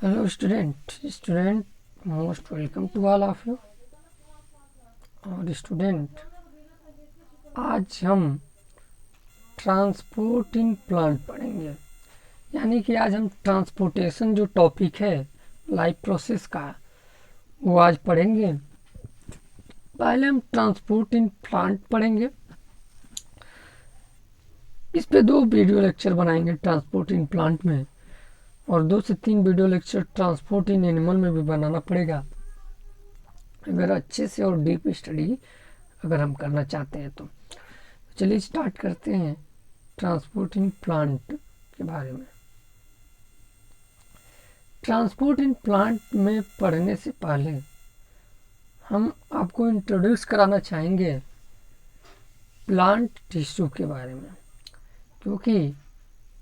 Hello student most welcome to all of you. और student, आज हम ट्रांसपोर्ट इन प्लांट पढ़ेंगे। यानी कि आज हम ट्रांसपोर्टेशन जो टॉपिक है लाइफ प्रोसेस का, वो आज पढ़ेंगे। पहले हम ट्रांसपोर्ट इन प्लांट पढ़ेंगे। इस पे 2 वीडियो लेक्चर बनाएंगे ट्रांसपोर्ट इन प्लांट में, और 2 से 3 video lecture transport in animal में भी बनाना पड़ेगा अगर अच्छे से और डीप स्टडी अगर हम करना चाहते हैं तो। चलिए स्टार्ट करते हैं ट्रांसपोर्ट इन प्लांट के बारे में। ट्रांसपोर्ट इन प्लांट में पढ़ने से पहले हम आपको इंट्रोड्यूस कराना चाहेंगे प्लांट टिश्यू के बारे में, क्योंकि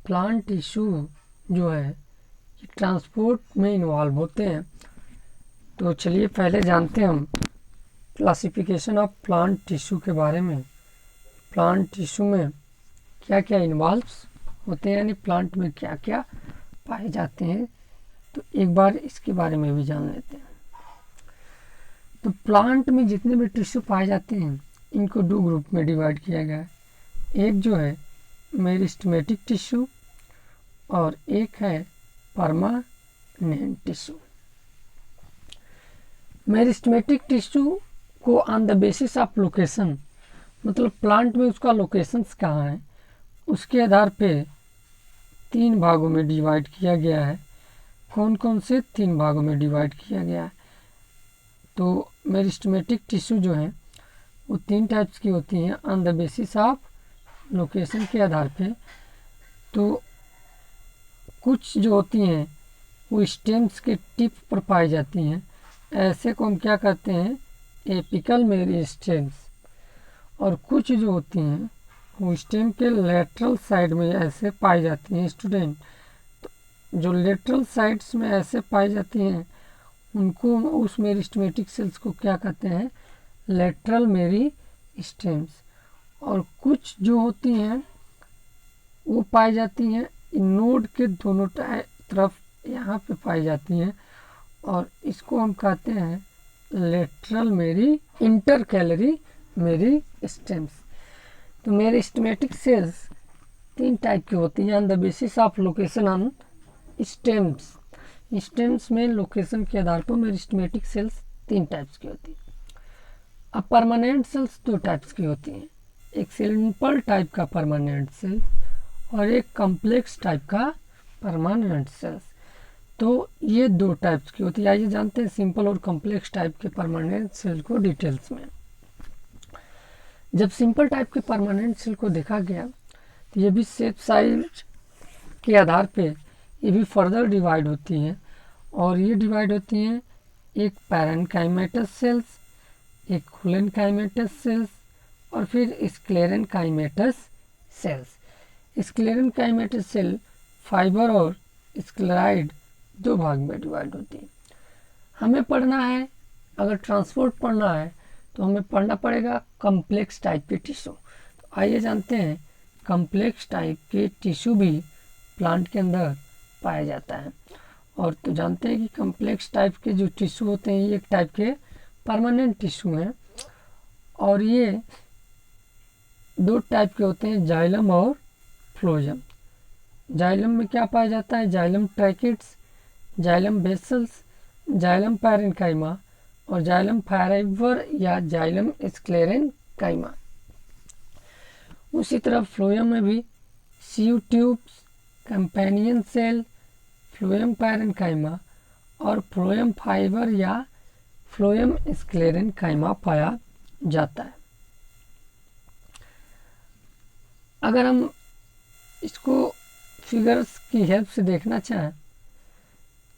प्लांट टिश्यू जो है ये ट्रांसपोर्ट में इन्वॉल्व होते हैं। तो चलिए पहले जानते हैं हम क्लासिफिकेशन ऑफ प्लांट टिश्यू के बारे में। प्लांट टिश्यू में क्या क्या इन्वॉल्व्स होते हैं, यानी प्लांट में क्या क्या पाए जाते हैं, तो एक बार इसके बारे में भी जान लेते हैं। तो प्लांट में जितने भी टिश्यू पाए जाते हैं इनको 2 ग्रुप में डिवाइड किया गया है। एक जो है मेरिस्टेमेटिक टिश्यू और एक है परमानेंट टिश्यू। मेरिस्टेमेटिक टिश्यू को on the basis of location, मतलब प्लांट में उसका लोकेशंस कहाँ है, उसके आधार पे 3 भागों में डिवाइड किया गया है। कौन कौन से 3 भागों में डिवाइड किया गया है? तो मेरिस्टेमेटिक टिश्यू जो है वो 3 टाइप्स की होती हैं on the basis of location के आधार पे। तो कुछ जो होती हैं वो स्टेम्स के टिप पर पाई जाती हैं, ऐसे को हम क्या कहते हैं, एपिकल मेरिस्टेम्स। और कुछ जो होती हैं वो स्टेम के लेटरल साइड में ऐसे पाई जाती हैं। स्टूडेंट, तो जो लेटरल साइड्स में ऐसे पाई जाती हैं उनको, उस मेरिस्टेमेटिक सेल्स को क्या कहते हैं, लेटरल मेरिस्टेम्स। और कुछ जो होती हैं वो पाई जाती हैं नोड के दोनों तरफ, यहाँ पे पाई जाती हैं, और इसको हम कहते हैं लेटरल इंटरकैलरी मेरिस्टेम्स। तो मेरिस्टेमेटिक सेल्स 3 टाइप की होती हैं on the basis of location on stems. Stems में लोकेशन के आधार पर मेरिस्टेमेटिक सेल्स 3 टाइप्स की होती हैं। अब परमानेंट सेल्स 2 टाइप्स की होती हैं, एक सिंपल टाइप का परमानेंट सेल और एक कॉम्प्लेक्स टाइप का परमानेंट सेल्स। तो ये 2 टाइप्स की होती है। आइए जानते हैं सिंपल और कॉम्प्लेक्स टाइप के परमानेंट सेल को डिटेल्स में। जब सिंपल टाइप के परमानेंट सेल को देखा गया तो ये भी शेप साइज के आधार पे ये भी फर्दर डिवाइड होती हैं, और ये डिवाइड होती हैं एक पैरेन्काइमेटस सेल्स, एक खुलेनकाइमेटस सेल्स, और फिर स्क्लेरेनकाइमेटस सेल्स। स्क्लेरेनकाइमेटस सेल फाइबर और स्क्लेराइड 2 भाग में डिवाइड होती है। हमें पढ़ना है, अगर ट्रांसपोर्ट पढ़ना है तो हमें पढ़ना पड़ेगा कॉम्प्लेक्स टाइप के टिश्यू। तो आइए जानते हैं कॉम्प्लेक्स टाइप के टिश्यू भी प्लांट के अंदर पाया जाता है। और तो जानते हैं कि कॉम्प्लेक्स टाइप के जो टिश्यू होते हैं ये एक टाइप के परमानेंट टिश्यू हैं, और ये 2 टाइप के होते हैं, जाइलम और फ्लोएम। जाइलम में क्या पाया जाता है, xylem tracheids, xylem vessels, xylem parenchyma और जाइलम फाइबर या जाइलम स्क्लेरेनकाइमा। उसी तरह फ्लोएम में भी sieve tubes, companion cell, phloem parenchyma और फ्लोएम फाइबर या फ्लोएम स्क्लेरेनकाइमा पाया जाता है। अगर हम इसको फिगर्स की हेल्प से देखना चाहें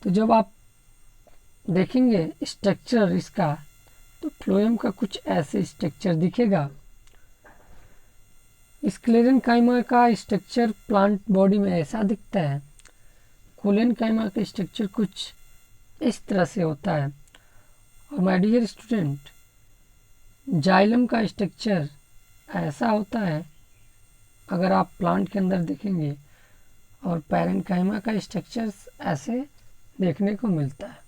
तो जब आप देखेंगे स्ट्रक्चर इसका, तो फ्लोएम का कुछ ऐसे स्ट्रक्चर दिखेगा। स्क्लेरेनकाइमा का स्ट्रक्चर प्लांट बॉडी में ऐसा दिखता है। खुलेनकाइमा का स्ट्रक्चर कुछ इस तरह से होता है। और माय डियर स्टूडेंट, जाइलम का स्ट्रक्चर ऐसा होता है अगर आप प्लांट के अंदर देखेंगे, और पैरेन्काइमा का स्ट्रक्चर ऐसे देखने को मिलता है।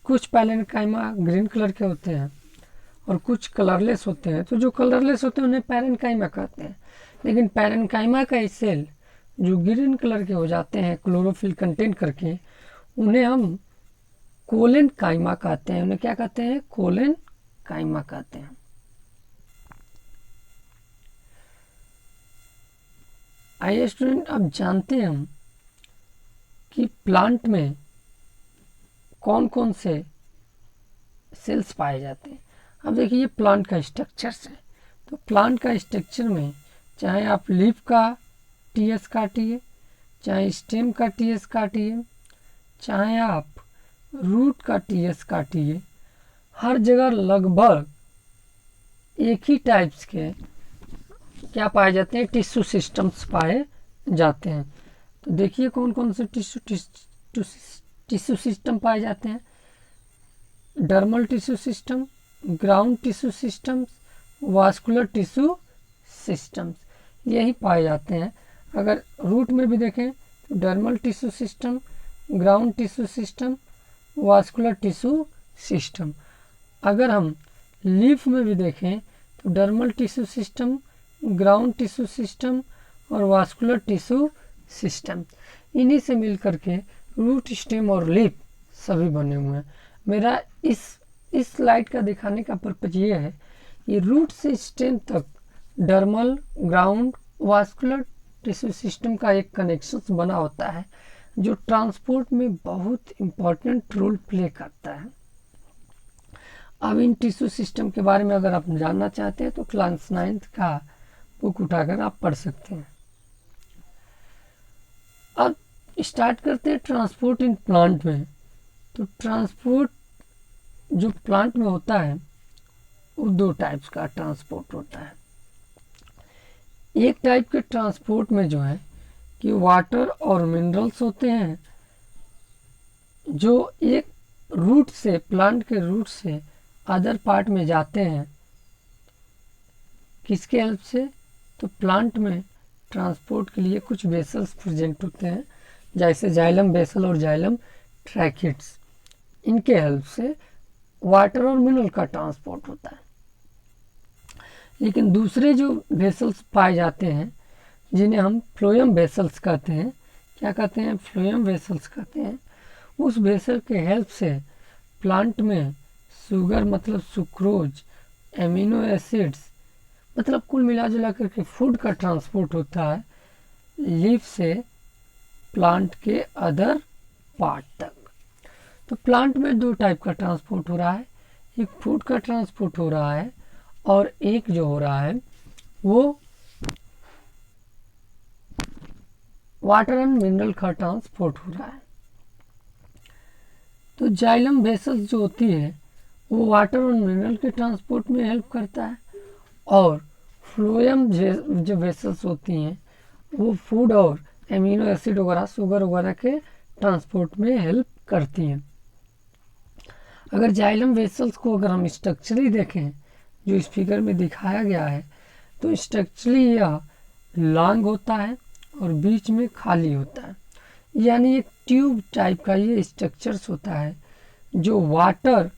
कुछ पैरेन्काइमा ग्रीन कलर के होते हैं और कुछ कलरलेस होते हैं। तो जो कलरलेस होते हैं उन्हें पैरेन्काइमा कहते हैं, लेकिन पैरेन्काइमा का सेल जो ग्रीन कलर के हो जाते हैं क्लोरोफिल कंटेन करके, उन्हें हम कोलेनकाइमा कहते हैं। उन्हें क्या कहते हैं? कोलेनकाइमा कहते हैं। आइए स्टूडेंट, अब जानते हैं हम कि प्लांट में कौन कौन से सेल्स पाए जाते हैं। अब देखिए, ये प्लांट का स्ट्रक्चर्स है। तो प्लांट का स्ट्रक्चर में चाहे आप लीफ का टीएस काटिए, चाहे स्टेम का टीएस काटिए, चाहे आप रूट का टीएस काटिए, हर जगह लगभग एक ही टाइप्स के क्या पाए जाते हैं? टिश्यू सिस्टम्स पाए जाते हैं। तो देखिए कौन कौन से टिश्यू सिस्टम पाए जाते हैं। Dermal tissue system, ground tissue systems, vascular tissue systems, यही पाए जाते हैं। अगर रूट में भी देखें तो dermal tissue system, ground tissue system, vascular tissue system. अगर हम लीफ में भी देखें तो dermal tissue system, ground tissue system और वास्कुलर टिश्यू सिस्टम, इन्हीं से मिलकर के रूट, स्टेम और लीफ सभी बने हुए हैं। मेरा इस स्लाइड का दिखाने का पर्पज ये है कि रूट से स्टेम तक dermal, ground, vascular tissue system का एक कनेक्शन बना होता है जो ट्रांसपोर्ट में बहुत इम्पोर्टेंट रोल प्ले करता है। अब इन टिश्यू सिस्टम के बारे में अगर आप जानना चाहते हैं तो क्लास 9th का बुक उठाकर आप पढ़ सकते हैं। अब स्टार्ट करते हैं ट्रांसपोर्ट इन प्लांट में। तो ट्रांसपोर्ट जो प्लांट में होता है वो दो टाइप्स का ट्रांसपोर्ट होता है। एक टाइप के ट्रांसपोर्ट में जो है कि वाटर और मिनरल्स होते हैं जो एक रूट से, प्लांट के रूट से अदर पार्ट में जाते हैं। किसके हेल्प से? तो प्लांट में ट्रांसपोर्ट के लिए कुछ वेसल्स प्रेजेंट होते हैं, जैसे जाइलम वेसल और जाइलम ट्रैकिट्स। इनके हेल्प से वाटर और मिनरल का ट्रांसपोर्ट होता है। लेकिन दूसरे जो वेसल्स पाए जाते हैं जिन्हें हम फ्लोएम वेसल्स कहते हैं, क्या कहते हैं? फ्लोएम वेसल्स कहते हैं। उस वेसल के हेल्प से प्लांट में शुगर मतलब सुक्रोज, एमिनो एसिड्स मतलब कुल मिला जुला करके फूड का ट्रांसपोर्ट होता है लीफ से प्लांट के अदर पार्ट तक। तो प्लांट में दो टाइप का ट्रांसपोर्ट हो रहा है, एक फूड का ट्रांसपोर्ट हो रहा है और एक जो हो रहा है वो वाटर एंड मिनरल का ट्रांसपोर्ट हो रहा है। तो जाइलम वेसल्स जो होती है वो वाटर और मिनरल के ट्रांसपोर्ट में हेल्प करता है और फ्लोएम जो वेसल्स होती हैं वो फूड और एमिनो एसिड वगैरह, शुगर वगैरह के ट्रांसपोर्ट में हेल्प करती हैं। अगर जाइलम वेसल्स को अगर हम स्ट्रक्चरली देखें जो इस फिगर में दिखाया गया है तो स्ट्रक्चरली यह लॉन्ग होता है और बीच में खाली होता है, यानी एक ट्यूब टाइप का ये स्ट्रक्चर्स होता है जो वाटर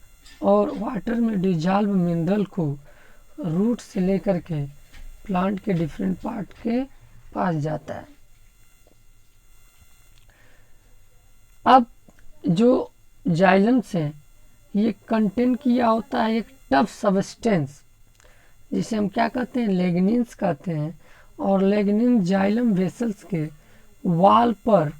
और वाटर में डिजॉल्व मिनरल को रूट से लेकर के प्लांट के डिफरेंट पार्ट के पास जाता है। अब जो जाइलम से ये कंटेन किया होता है एक टफ सब्सटेंस जिसे हम क्या कहते हैं? लिग्निन्स कहते हैं। और लिग्निन जाइलम वेसल्स के वॉल पर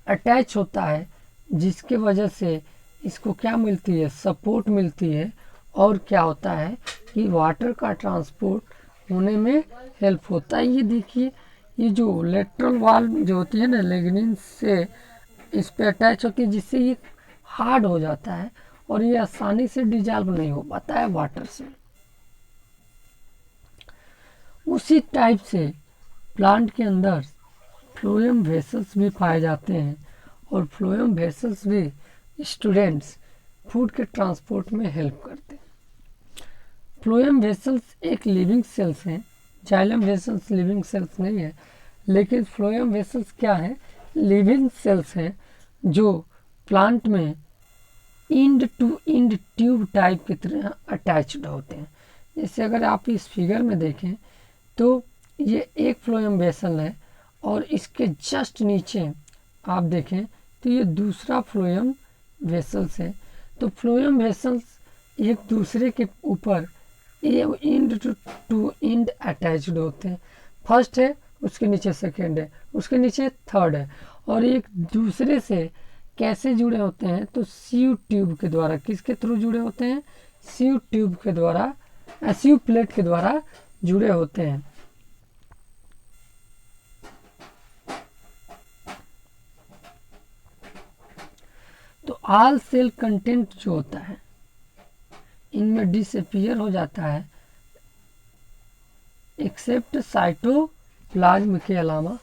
अटैच होता है जिसके वजह से इसको क्या मिलती है? सपोर्ट मिलती है और क्या होता है कि वाटर का ट्रांसपोर्ट होने में हेल्प होता है। ये देखिए, ये जो लेटरल वॉल जो होती है ना लिग्निन से इस पे अटैच होती है जिससे ये हार्ड हो जाता है और ये आसानी से डिजॉल्व नहीं हो पाता है वाटर से। उसी टाइप से प्लांट के अंदर फ्लोएम वेसल्स भी पाए जाते हैं और फ्लोएम वेसल्स भी स्टूडेंट्स फूड के ट्रांसपोर्ट में हेल्प करते हैं। फ्लोएम वेसल्स एक लिविंग सेल्स हैं, जाइलम वेसल्स लिविंग सेल्स नहीं है, लेकिन फ्लोएम वेसल्स क्या है? लिविंग सेल्स हैं जो प्लांट में end to end tube type की तरह अटैच्ड होते हैं। जैसे अगर आप इस फिगर में देखें तो ये एक फ्लोएम वेसल है और इसके जस्ट नीचे आप देखें तो ये दूसरा फ्लोएम वेसल्स है। तो फ्लोएम वेसल्स एक दूसरे के ऊपर इंड टू इंड अटैच्ड होते हैं। फर्स्ट है, उसके नीचे सेकेंड है, उसके नीचे थर्ड है, और एक दूसरे से कैसे जुड़े होते हैं तो सीयू ट्यूब के द्वारा। किसके थ्रू जुड़े होते हैं? सीयू ट्यूब के द्वारा, सीयू प्लेट के द्वारा जुड़े होते हैं। तो ऑल सेल कंटेंट जो होता है इनमें डिसअपीयर हो जाता है एक्सेप्ट साइटोप्लाज्म के अलावा।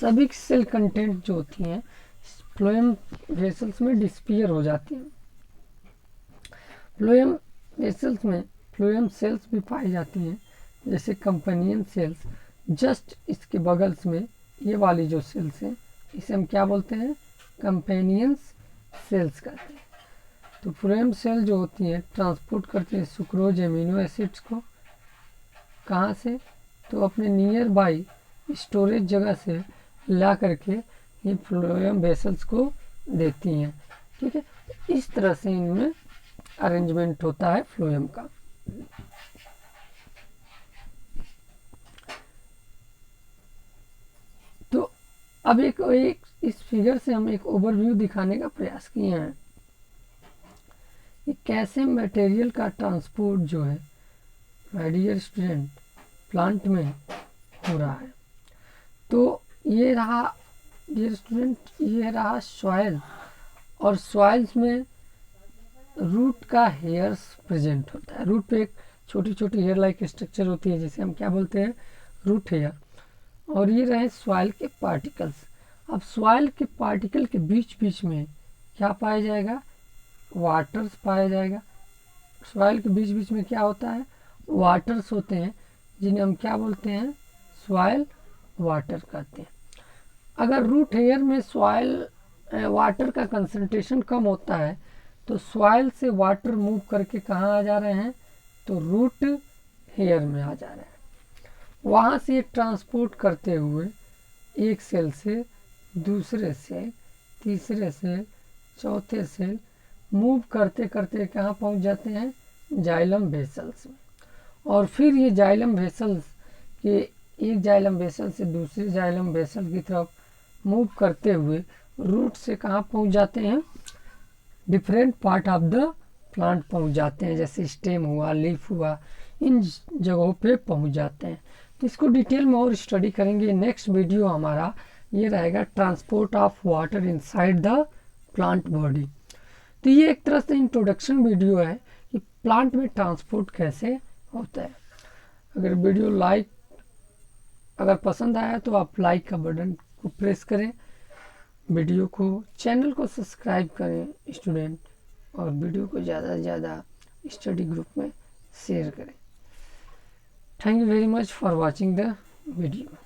सभी सेल कंटेंट जो होती हैं फ्लोएम वेसल्स में डिसअपीयर हो जाती हैं। फ्लोएम वेसल्स में फ्लोएम सेल्स भी पाई जाती हैं, जैसे कंपेनियन सेल्स। जस्ट इसके बगल्स में ये वाली जो सेल्स हैं इसे हम क्या बोलते हैं? कंपेनियंस सेल्स कहते हैं। तो फ्लोएम सेल जो होती हैं ट्रांसपोर्ट करते हैं सुक्रोज एमिनो एसिड्स को। कहाँ से? तो अपने नियर बाई स्टोरेज जगह से ला करके ये फ्लोएम वेसल्स को देती हैं। ठीक है, इस तरह से इनमें अरेंजमेंट होता है फ्लोएम का। तो अब एक इस फिगर से हम एक ओवरव्यू दिखाने का प्रयास किए हैं कि कैसे मटेरियल का ट्रांसपोर्ट जो है माय डियर स्टूडेंट प्लांट में हो रहा है। तो ये रहा डियर स्टूडेंट, ये रहा सॉइल, और सॉइल्स में रूट का हेयर्स प्रेजेंट होता है। रूट पे एक छोटी छोटी हेयर लाइक स्ट्रक्चर होती है जिसे हम क्या बोलते हैं? Root hair. और ये रहे सॉइल के पार्टिकल्स। अब सॉइल के पार्टिकल के बीच बीच में क्या पाया जाएगा? वाटर्स पाया जाएगा। सॉइल के बीच बीच में क्या होता है? वाटर्स होते हैं, जिन्हें हम क्या बोलते हैं? सॉइल वाटर कहते हैं। अगर रूट हेयर में सॉइल वाटर का कंसंट्रेशन कम होता है तो सॉइल से वाटर मूव करके कहाँ आ जा रहे हैं? तो रूट हेयर में आ जा रहे हैं। वहाँ से ट्रांसपोर्ट करते हुए एक सेल से दूसरे सेल, तीसरे सेल, चौथे सेल मूव करते करते कहाँ पहुँच जाते हैं? जाइलम वेसल्स में। और फिर ये जाइलम वेसल्स के एक जाइलम वेसल से दूसरे जाइलम वेसल की तरफ मूव करते हुए रूट से कहाँ पहुँच जाते हैं? Different part of the plant पहुँच जाते हैं, जैसे स्टेम हुआ, लीफ हुआ, इन जगहों पे पहुँच जाते हैं। तो इसको डिटेल में और स्टडी करेंगे। नेक्स्ट वीडियो हमारा ये रहेगा transport of water inside the plant body. तो ये एक तरह से इंट्रोडक्शन वीडियो है कि प्लांट में ट्रांसपोर्ट कैसे होता है। अगर वीडियो अगर पसंद आया तो आप लाइक का बटन को प्रेस करें, वीडियो को, चैनल को सब्सक्राइब करें स्टूडेंट, और वीडियो को ज़्यादा से ज़्यादा स्टडी ग्रुप में शेयर करें। Thank you very much for watching the video.